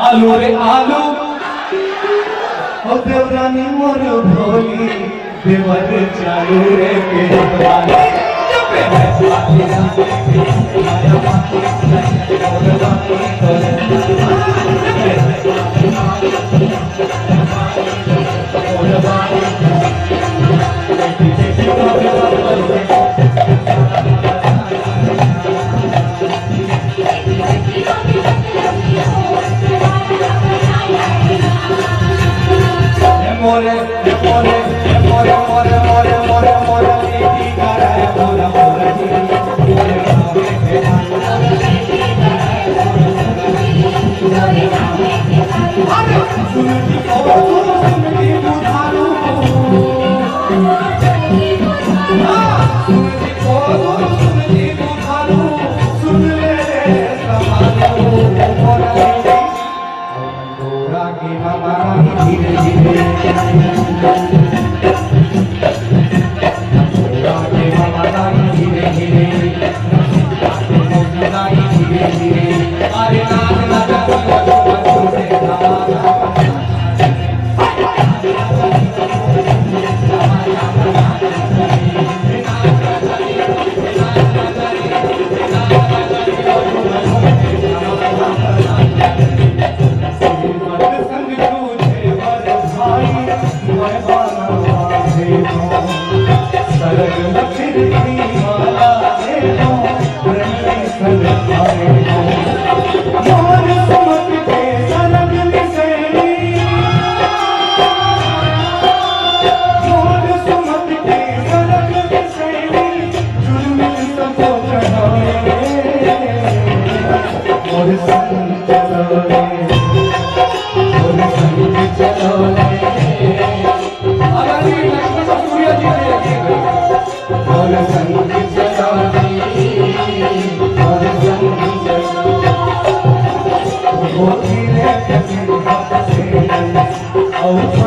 आलू रे आलू ओ देवरानी मोर भोली देवर चालू रे पेटवाली जबे मोरे मोरे मोरे मोरे मोरे मोरे मोरे मीठी करे मोरे मोरे अरे सुनती ओ सुनती बुधारू सुनती ओ सुनती बुधारू सुन ले समारो मोरे की मामा धीरे धीरे धीरे धीरे धीरे धीरे अरे नाम लगा Oh